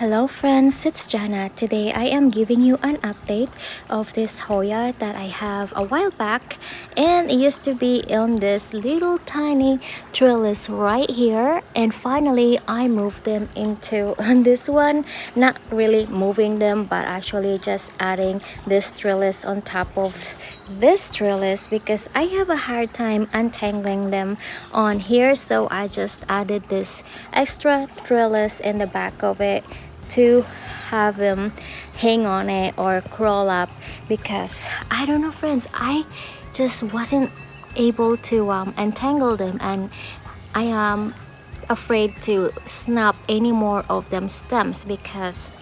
Hello friends, it's Jana. Today I am giving you an update of this Hoya that I have a while back, and it used to be on this little tiny trellis right here, and finally I moved them into this one. Not really moving them, but actually just adding this trellis on top of this trellis because I have a hard time untangling them on here, so I just added this extra trellis in the back of it to have them hang on it or crawl up, because I don't know friends, I just wasn't able to untangle them, and I am afraid to snap any more of them stems because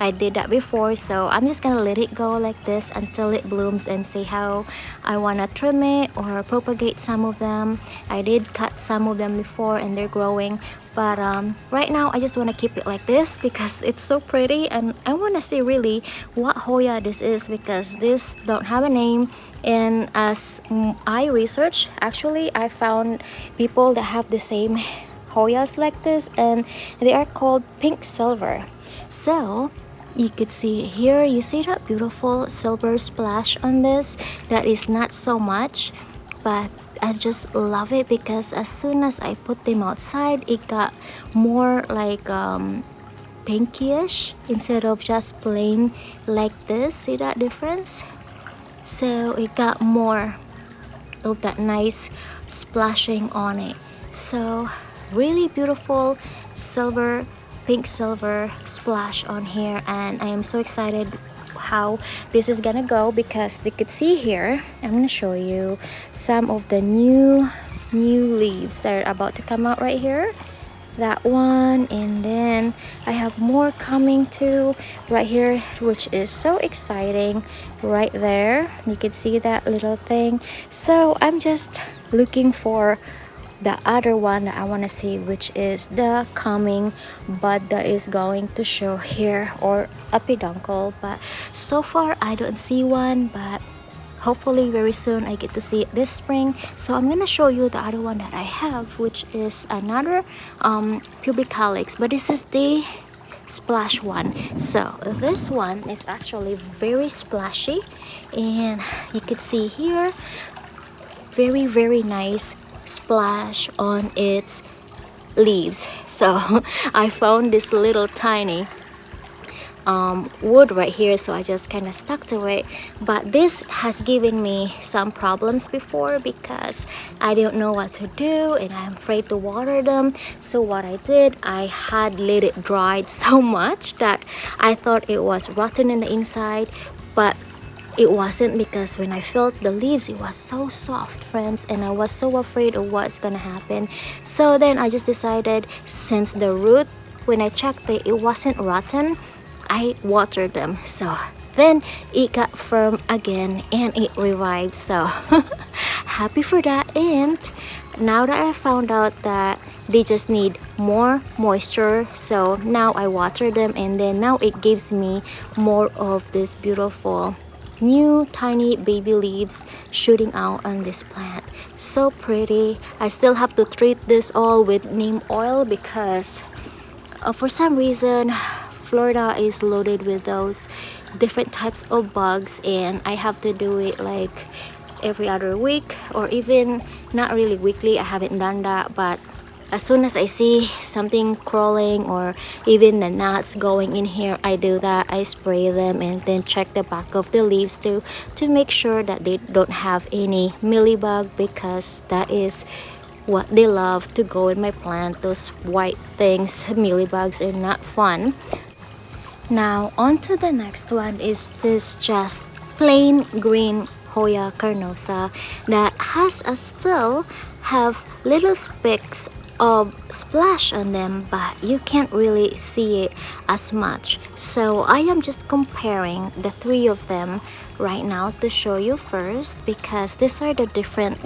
I did that before. So I'm just gonna let it go like this until it blooms and see how I wanna trim it or propagate some of them. I did cut some of them before and they're growing, but right now I just want to keep it like this because it's so pretty, and I want to see really what Hoya this is because this don't have a name. And as I researched, actually I found people that have the same Hoyas like this, and they are called Pink Silver. So you could see here, you see that beautiful silver splash on this? That is not so much, but I just love it because as soon as I put them outside, it got more like pinkyish instead of just plain like this. See that difference? So it got more of that nice splashing on it. So really beautiful silver, pink silver splash on here, and I am so excited how this is gonna go because you could see here, I'm gonna show you some of the new leaves that are about to come out right here. That one, and then I have more coming too right here, which is so exciting. Right there you can see that little thing. So I'm just looking for the other one that I want to see, which is the coming bud that is going to show here, or a peduncle, but so far I don't see one, but hopefully very soon I get to see it this spring. So I'm gonna show you the other one that I have, which is another Publicalyx, but this is the splash one. So this one is actually very splashy, and you can see here very nice splash on its leaves. So I found this little tiny wood right here, so I just kind of stuck to it. But this has given me some problems before because I don't know what to do and I'm afraid to water them. So what I did, I had let it dry so much that I thought it was rotten in the inside, but it wasn't, because when I felt the leaves, it was so soft friends, and I was so afraid of what's gonna happen. So then I just decided, since the root, when I checked it, it wasn't rotten, I watered them. So then it got firm again and it revived. So happy for that. And now that I found out that they just need more moisture, so now I water them, and then now it gives me more of this beautiful new tiny baby leaves shooting out on this plant. So pretty. I still have to treat this all with neem oil because for some reason Florida is loaded with those different types of bugs, and I have to do it like every other week, or even not really weekly. I haven't done that, but as soon as I see something crawling or even the gnats going in here, I do that. I spray them and then check the back of the leaves to make sure that they don't have any mealybug, because that is what they love to go in my plant. Those white things, mealybugs, are not fun. Now on to the next one is this just plain green Hoya Carnosa that has still have little specks of splash on them, but you can't really see it as much. So I am just comparing the three of them right now to show you first, because these are the different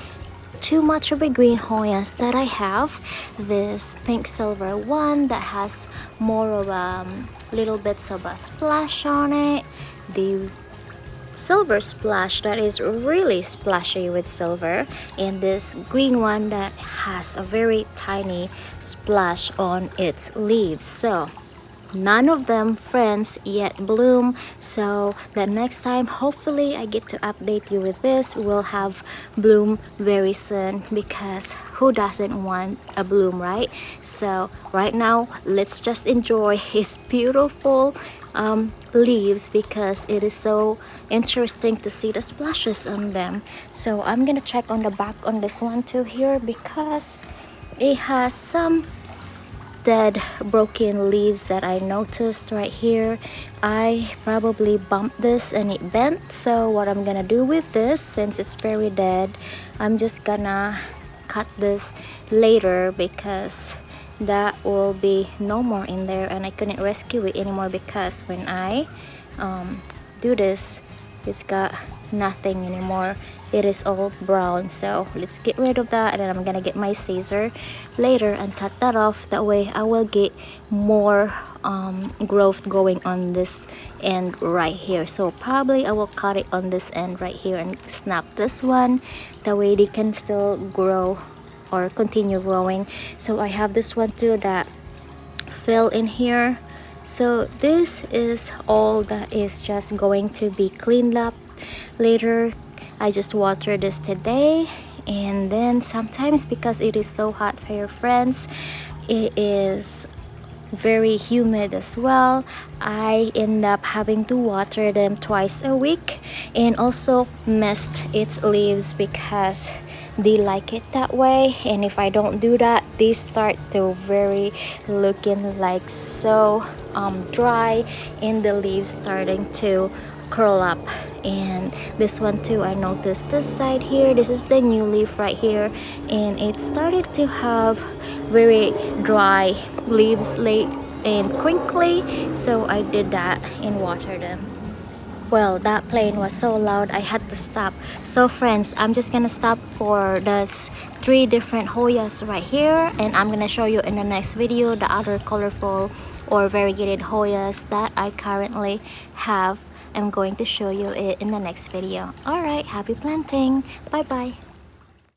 too much of a green Hoyas that I have. This pink silver one that has more of little bits of a splash on it, the silver splash that is really splashy with silver, and this green one that has a very tiny splash on its leaves. So none of them, friends, yet bloom. So the next time, hopefully I get to update you with this, we'll have bloom very soon, because who doesn't want a bloom, right? So right now, let's just enjoy his beautiful leaves, because it is so interesting to see the splashes on them. So I'm gonna check on the back on this one too here, because it has some dead broken leaves that I noticed right here. I probably bumped this and it bent. So what I'm gonna do with this, since it's very dead, I'm just gonna cut this later, because that will be no more in there, and I couldn't rescue it anymore, because when I do this, it's got nothing anymore. It is all brown. So let's get rid of that, and then I'm gonna get my scissor later and cut that off. That way I will get more growth going on this end right here. So probably I will cut it on this end right here and snap this one. That way they can still grow or continue growing. So I have this one too that fell in here. So this is all that is just going to be cleaned up later. I just watered this today, and then sometimes, because it is so hot here, friends, it is very humid as well, I end up having to water them twice a week, and also mist its leaves, because they like it that way. And if I don't do that, they start to very looking like so dry, and the leaves starting to curl up. And this one too, I noticed this side here, this is the new leaf right here, and it started to have very dry leaves late and crinkly. So I did that and watered them. Well, that plane was so loud I had to stop. So friends, I'm just gonna stop for this 3 different Hoyas right here, and I'm gonna show you in the next video the other colorful or variegated Hoyas that I currently have. I'm going to show you it in the next video. Alright, happy planting. Bye bye.